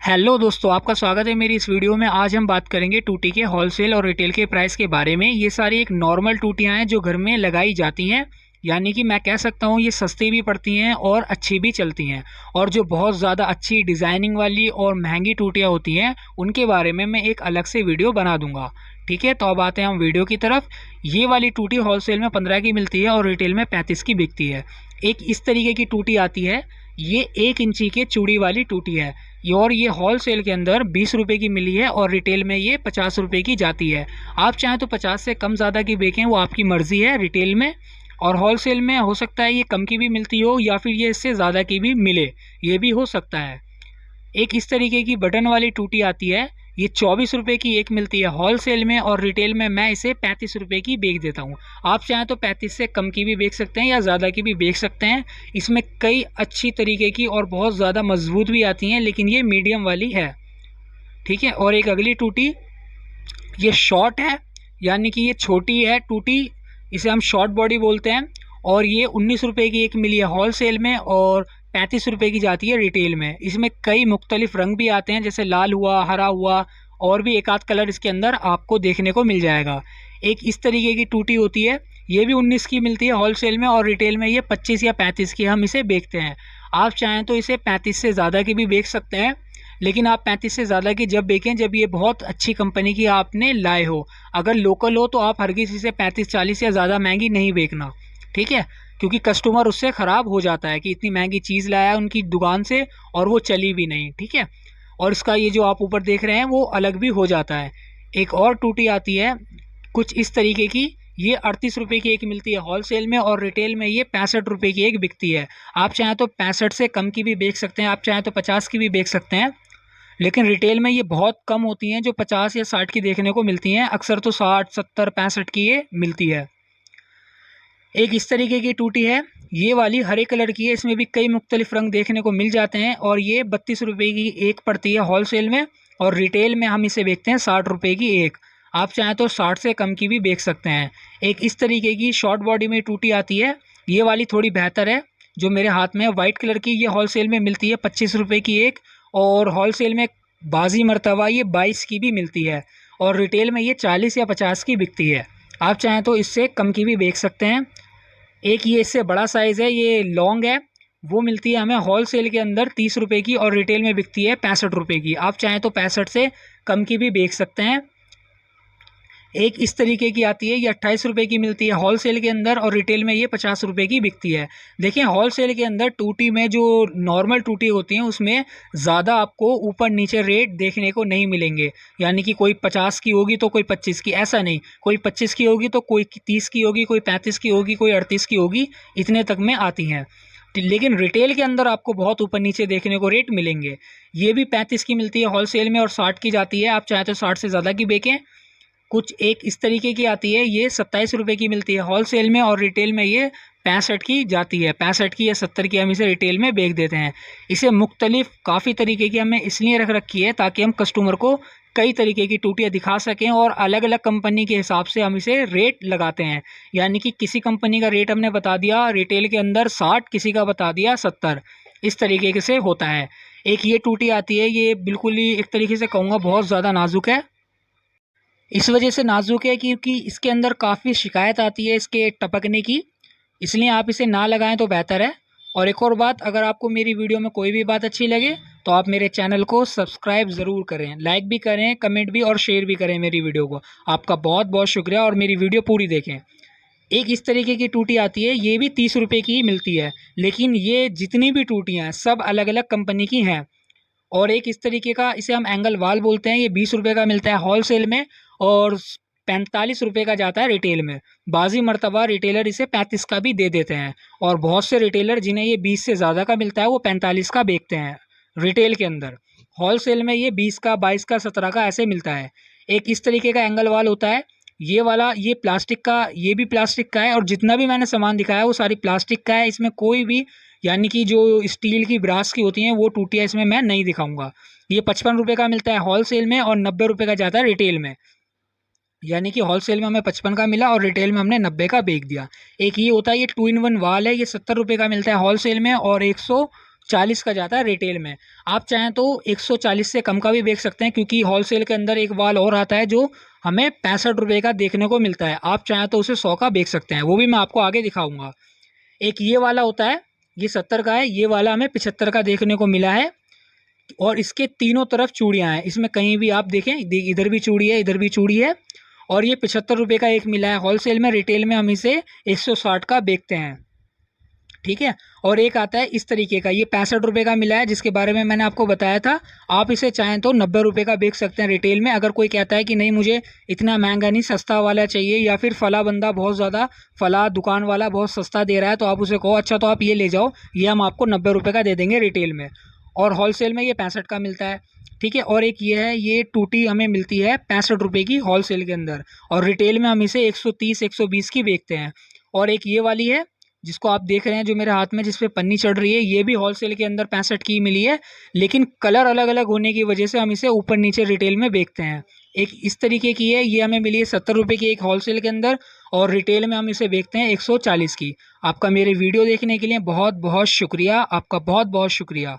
Hello दोस्तों, आपका स्वागत है मेरी इस वीडियो में। आज हम बात करेंगे टूटी के होलसेल और रिटेल के प्राइस के बारे में। ये सारी एक नॉर्मल टूटियाँ हैं जो घर में लगाई जाती हैं, यानी कि मैं कह सकता हूँ ये सस्ती भी पड़ती हैं और अच्छी भी चलती हैं। और जो बहुत ज़्यादा अच्छी डिज़ाइनिंग वाली और महंगी टूटियाँ होती हैं उनके बारे में मैं एक अलग से वीडियो बना दूंगा। ठीक है, तो अब आते हैं हम वीडियो की तरफ। ये वाली टूटी होलसेल में 15 की मिलती है और रिटेल में 35 की बिकती है। एक इस तरीके की टूटी आती है, ये 1 इंची के चूड़ी वाली टूटी है और ये होलसेल के अंदर 20 रुपये की मिली है और रिटेल में ये 50 रुपये की जाती है। आप चाहें तो 50 से कम ज़्यादा की बेचें, वो आपकी मर्ज़ी है। रिटेल में और होलसेल में हो सकता है ये कम की भी मिलती हो या फिर ये इससे ज़्यादा की भी मिले, ये भी हो सकता है। एक इस तरीके की बटन वाली टूटी आती है, ये 24 रुपये की एक मिलती है होलसेल में और रिटेल में मैं इसे 35 रुपये की बेच देता हूँ। आप चाहें तो 35 से कम की भी बेच सकते हैं या ज़्यादा की भी बेच सकते हैं। इसमें कई अच्छी तरीके की और बहुत ज़्यादा मजबूत भी आती हैं, लेकिन ये मीडियम वाली है। ठीक है, और एक अगली टूटी, ये शॉर्ट है, यानी कि ये छोटी है टूटी, इसे हम शॉर्ट बॉडी बोलते हैं। और ये 19 रुपये की एक मिली है होलसेल में और 35 रुपये की जाती है रिटेल में। इसमें कई मुख्तलिफ रंग भी आते हैं, जैसे लाल हुआ, हरा हुआ, और भी एक आध कलर इसके अंदर आपको देखने को मिल जाएगा। एक इस तरीके की टूटी होती है, ये भी 19 की मिलती है होलसेल में और रिटेल में ये 25 या 35 की हम इसे बेचते हैं। आप चाहें तो इसे 35 से ज़्यादा की भी बेच सकते हैं, लेकिन आप 35 से ज़्यादा की जब बेचें जब ये बहुत अच्छी कंपनी की आपने लाए हो। अगर लोकल हो तो आप हर किसी से 35-40 या ज़्यादा महंगी नहीं बेचना। ठीक है, क्योंकि कस्टमर उससे ख़राब हो जाता है कि इतनी महंगी चीज़ लाया है उनकी दुकान से और वो चली भी नहीं। ठीक है, और इसका ये जो आप ऊपर देख रहे हैं वो अलग भी हो जाता है। एक और टूटी आती है कुछ इस तरीके की, ये 38 रुपये की एक मिलती है होलसेल में और रिटेल में ये 65 रुपये की एक बिकती है। आप चाहें तो 65 से कम की भी बेच सकते हैं, आप चाहें तो 50 की भी बेच सकते हैं, लेकिन रिटेल में ये बहुत कम होती हैं जो 50 या 60 की देखने को मिलती हैं। अक्सर तो 60, 70, 65 की ये मिलती है। एक इस तरीके की टूटी है, ये वाली हरे कलर की है, इसमें भी कई मुख्तलिफ रंग देखने को मिल जाते हैं और ये 32 रुपये की एक पड़ती है होलसेल में और रिटेल में हम इसे बेचते हैं 60 रुपये की एक। आप चाहें तो 60 से कम की भी बेच सकते हैं। एक इस तरीके की शॉर्ट बॉडी में टूटी आती है, ये वाली थोड़ी बेहतर है, जो मेरे हाथ में है वाइट कलर की। ये होलसेल में मिलती है 25 रुपये की एक और होलसेल में बाजी मर्तबा ये 22 की भी मिलती है और रिटेल में ये 40 या 50 की बिकती है। आप चाहें तो इससे कम की भी बेच सकते हैं। एक ये इससे बड़ा साइज़ है, ये लॉन्ग है, वो मिलती है हमें होलसेल के अंदर 30 रुपये की और रिटेल में बिकती है 65 रुपये की। आप चाहें तो 65 से कम की भी बेच सकते हैं। एक इस तरीके की आती है, ये 28 रुपये की मिलती है होलसेल के अंदर और रिटेल में ये 50 रुपये की बिकती है। देखिए, होलसेल के अंदर टूटी में जो नॉर्मल टूटी होती हैं उसमें ज़्यादा आपको ऊपर नीचे रेट देखने को नहीं मिलेंगे, यानी कि कोई 50 की होगी तो कोई 25 की, ऐसा नहीं। कोई 25 की होगी तो कोई 30 की होगी, कोई 35 की होगी, कोई 38 की होगी, इतने तक में आती हैं। लेकिन रिटेल के अंदर आपको बहुत ऊपर नीचे देखने को रेट मिलेंगे। ये भी 35 की मिलती है होलसेल में और 60 की जाती है। आप चाहें तो 60 से ज़्यादा की बेचें। कुछ एक इस तरीके की आती है, ये 27 रुपये की मिलती है होलसेल में और रिटेल में ये 65 की जाती है। 65 की या 70 की हम इसे रिटेल में बेच देते हैं। इसे मुख्तलिफ काफ़ी तरीके की हमने इसलिए रख रखी है ताकि हम कस्टमर को कई तरीके की टूटियाँ दिखा सकें और अलग अलग कंपनी के हिसाब से हम इसे रेट लगाते हैं। यानी कि किसी कंपनी का रेट हमने बता दिया रिटेल के अंदर 60, किसी का बता दिया 70, इस तरीके से होता है। एक ये टूटी आती है, ये बिल्कुल ही एक तरीके से कहूँगा बहुत ज़्यादा नाजुक है। इस वजह से नाजुक है क्योंकि इसके अंदर काफ़ी शिकायत आती है इसके टपकने की, इसलिए आप इसे ना लगाएं तो बेहतर है। और एक और बात, अगर आपको मेरी वीडियो में कोई भी बात अच्छी लगे तो आप मेरे चैनल को सब्सक्राइब ज़रूर करें, लाइक भी करें, कमेंट भी और शेयर भी करें मेरी वीडियो को। आपका बहुत बहुत शुक्रिया और मेरी वीडियो पूरी देखें। एक इस तरीके की टूटी आती है, ये भी 30 रुपये की ही मिलती है, लेकिन ये जितनी भी टूटियाँ हैं सब अलग अलग कंपनी की हैं। और एक इस तरीके का, इसे हम एंगल वाल बोलते हैं, ये 20 रुपये का मिलता है होलसेल में और 45 रुपये का जाता है रिटेल में। बाज़ी मर्तबा रिटेलर इसे 35 का भी दे देते हैं और बहुत से रिटेलर जिन्हें ये 20 से ज़्यादा का मिलता है वो 45 का बेचते हैं रिटेल के अंदर। होलसेल में ये 20 का, 22 का, 17 का ऐसे मिलता है। एक इस तरीके का एंगल वाल होता है, ये वाला, ये प्लास्टिक का, ये भी प्लास्टिक का है और जितना भी मैंने सामान दिखाया वो सारी प्लास्टिक का है। इसमें कोई भी, यानी कि जो स्टील की, ब्रास की होती हैं वो टूटियाँ इसमें मैं नहीं दिखाऊंगा। ये 55 रुपये का मिलता है होलसेल में और 90 रुपये का जाता है रिटेल में, यानी कि होलसेल में हमें 55 का मिला और रिटेल में हमने 90 का बेच दिया। एक ये होता है, ये 2 in 1 वाल है, ये 70 रुपये का मिलता है होलसेल में और 40 का जाता है रिटेल में। आप चाहें तो 140 से कम का भी बेच सकते हैं, क्योंकि होलसेल के अंदर एक वाल और आता है जो हमें 65 रुपये का देखने को मिलता है। आप चाहें तो उसे 100 का बेच सकते हैं, वो भी मैं आपको आगे दिखाऊंगा। एक ये वाला होता है, ये 70 का है, ये वाला हमें 75 का देखने को मिला है। और इसके तीनों तरफ चूड़ियाँ हैं, इसमें कहीं भी आप देखें, इधर भी चूड़ी है, इधर भी चूड़ी है। और ये 75 रुपये का एक मिला है होलसेल में। रिटेल में हम इसे 160 का बेचते हैं, ठीक है। और एक आता है इस तरीके का, ये 65 रुपये का मिला है, जिसके बारे में मैंने आपको बताया था। आप इसे चाहें तो 90 रुपये का बेच सकते हैं रिटेल में। अगर कोई कहता है कि नहीं मुझे इतना महंगा नहीं, सस्ता वाला चाहिए, या फिर फला बंदा बहुत ज़्यादा, फला दुकान वाला बहुत सस्ता दे रहा है, तो आप उसे कहो अच्छा तो आप ये ले जाओ, ये हम आपको 90 रुपये का दे देंगे रिटेल में। और होलसेल में ये 65 का मिलता है, ठीक है। और एक ये है, ये टूटी हमें मिलती है 65 रुपये की होलसेल के अंदर, और रिटेल में हम इसे 130 120 की बेचते हैं। और एक ये वाली है जिसको आप देख रहे हैं जो मेरे हाथ में जिस पे पन्नी चढ़ रही है, ये भी होलसेल के अंदर 65 की मिली है, लेकिन कलर अलग अलग होने की वजह से हम इसे ऊपर नीचे रिटेल में बेचते हैं। एक इस तरीके की है, ये हमें मिली है 70 रुपये की एक होलसेल के अंदर, और रिटेल में हम इसे बेचते हैं 140 की। आपका मेरे वीडियो देखने के लिए बहुत बहुत शुक्रिया, आपका बहुत बहुत शुक्रिया।